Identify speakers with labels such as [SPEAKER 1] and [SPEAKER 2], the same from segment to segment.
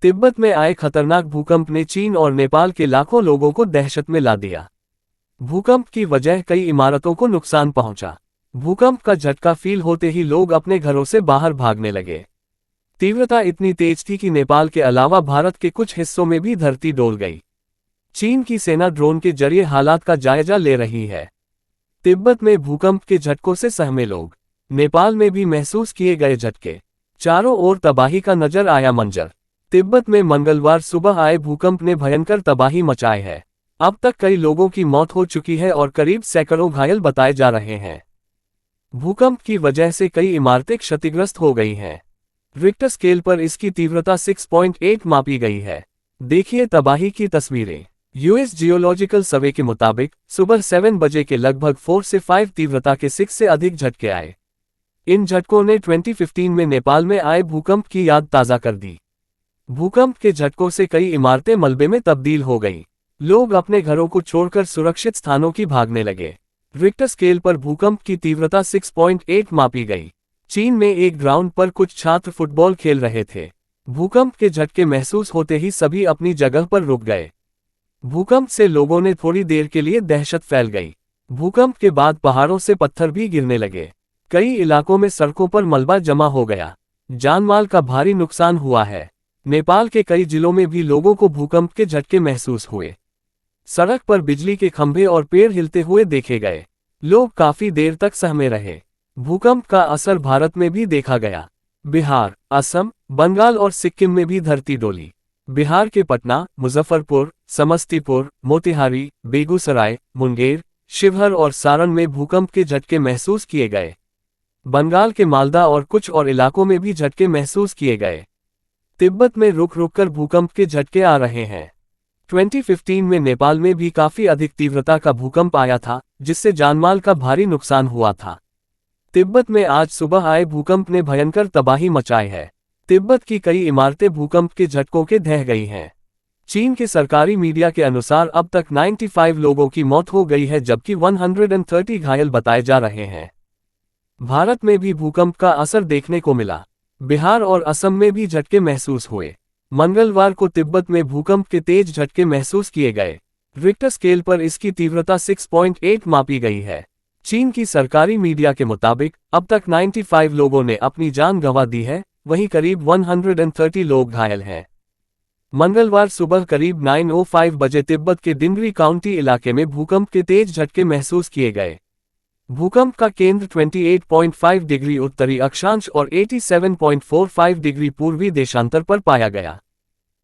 [SPEAKER 1] तिब्बत में आए खतरनाक भूकंप ने चीन और नेपाल के लाखों लोगों को दहशत में ला दिया। भूकंप की वजह कई इमारतों को नुकसान पहुंचा। भूकंप का झटका फील होते ही लोग अपने घरों से बाहर भागने लगे। तीव्रता इतनी तेज थी कि नेपाल के अलावा भारत के कुछ हिस्सों में भी धरती डोल गई। चीन की सेना ड्रोन के जरिए हालात का जायजा ले रही है। तिब्बत में भूकंप के झटकों से सहमे लोग। नेपाल में भी महसूस किए गए झटके। चारों ओर तबाही का नजर आया मंजर। तिब्बत में मंगलवार सुबह आए भूकंप ने भयंकर तबाही मचाई है। अब तक कई लोगों की मौत हो चुकी है और करीब सैकड़ों घायल बताए जा रहे हैं। भूकंप की वजह से कई इमारतें क्षतिग्रस्त हो गई हैं। रिक्टर स्केल पर इसकी तीव्रता 6.8 मापी गई है। देखिए तबाही की तस्वीरें। यूएस जियोलॉजिकल सर्वे के मुताबिक सुबह 7 बजे के लगभग 4 से 5 तीव्रता के 6 से अधिक झटके आए। इन झटकों ने 2015 में नेपाल में आए भूकंप की याद ताज़ा कर दी। भूकंप के झटकों से कई इमारतें मलबे में तब्दील हो गई। लोग अपने घरों को छोड़कर सुरक्षित स्थानों की भागने लगे। रिक्टर स्केल पर भूकंप की तीव्रता 6.8 मापी गई। चीन में एक ग्राउंड पर कुछ छात्र फुटबॉल खेल रहे थे। भूकंप के झटके महसूस होते ही सभी अपनी जगह पर रुक गए। भूकंप से लोगों ने थोड़ी देर के लिए दहशत फैल गई। भूकंप के बाद पहाड़ों से पत्थर भी गिरने लगे। कई इलाकों में सड़कों पर मलबा जमा हो गया। जानमाल का भारी नुकसान हुआ है। नेपाल के कई जिलों में भी लोगों को भूकंप के झटके महसूस हुए। सड़क पर बिजली के खंभे और पेड़ हिलते हुए देखे गए। लोग काफी देर तक सहमे रहे। भूकंप का असर भारत में भी देखा गया। बिहार, असम, बंगाल और सिक्किम में भी धरती डोली। बिहार के पटना, मुजफ्फरपुर, समस्तीपुर, मोतिहारी, बेगूसराय, मुंगेर, शिवहर और सारण में भूकंप के झटके महसूस किए गए। बंगाल के मालदा और कुछ और इलाकों में भी झटके महसूस किए गए। तिब्बत में रुक रुक कर भूकंप के झटके आ रहे हैं। 2015 में नेपाल में भी काफी अधिक तीव्रता का भूकंप आया था, जिससे जानमाल का भारी नुकसान हुआ था। तिब्बत में आज सुबह आए भूकंप ने भयंकर तबाही मचाई है। तिब्बत की कई इमारतें भूकंप के झटकों के ढह गई हैं। चीन के सरकारी मीडिया के अनुसार अब तक 95 लोगों की मौत हो गई है, जबकि 130 घायल बताए जा रहे हैं। भारत में भी भूकंप का असर देखने को मिला। बिहार और असम में भी झटके महसूस हुए। मंगलवार को तिब्बत में भूकंप के तेज झटके महसूस किए गए। रिक्टर स्केल पर इसकी तीव्रता 6.8 मापी गई है। चीन की सरकारी मीडिया के मुताबिक अब तक 95 लोगों ने अपनी जान गंवा दी है, वहीं करीब 130 लोग घायल हैं। मंगलवार सुबह करीब 9:05 बजे तिब्बत के डिंगरी काउंटी इलाके में भूकंप के तेज झटके महसूस किए गए। भूकंप का केंद्र 28.5 डिग्री उत्तरी अक्षांश और 87.45 डिग्री पूर्वी देशांतर पर पाया गया।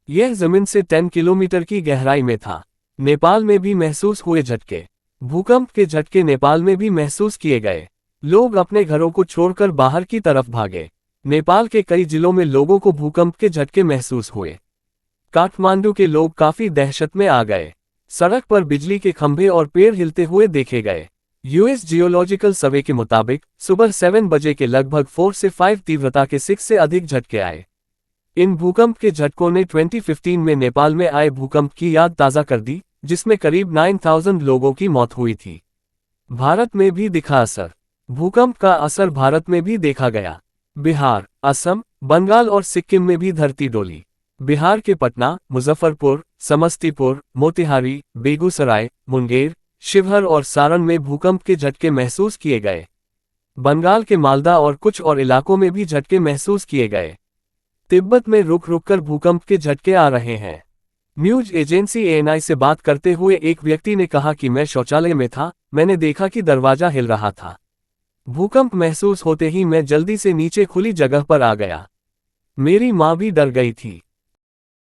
[SPEAKER 1] यह जमीन से 10 किलोमीटर की गहराई में था। नेपाल में भी महसूस हुए झटके। भूकंप के झटके नेपाल में भी महसूस किए गए। लोग अपने घरों को छोड़कर बाहर की तरफ भागे। नेपाल के कई जिलों में लोगों को भूकंप के झटके महसूस हुए। काठमांडू के लोग काफी दहशत में आ गए। सड़क पर बिजली के खंभे और पेड़ हिलते हुए देखे गए। यूएस जियोलॉजिकल सर्वे के मुताबिक सुबह 7 बजे के लगभग 4 से 5 तीव्रता के 6 से अधिक झटके आए। इन भूकंप के झटकों ने 2015 में नेपाल में आए भूकंप की याद ताज़ा कर दी, जिसमें करीब 9000 लोगों की मौत हुई थी। भारत में भी दिखा असर। भूकंप का असर भारत में भी देखा गया। बिहार, असम, बंगाल और सिक्किम में भी धरती डोली। बिहार के पटना, मुजफ्फरपुर, समस्तीपुर, मोतिहारी, बेगूसराय, मुंगेर, शिवहर और सारण में भूकंप के झटके महसूस किए गए। बंगाल के मालदा और कुछ और इलाकों में भी झटके महसूस किए गए। तिब्बत में रुक रुक कर भूकंप के झटके आ रहे हैं। न्यूज एजेंसी एएनआई से बात करते हुए एक व्यक्ति ने कहा कि मैं शौचालय में था, मैंने देखा कि दरवाजा हिल रहा था। भूकंप महसूस होते ही मैं जल्दी से नीचे खुली जगह पर आ गया। मेरी माँ भी डर गई थी।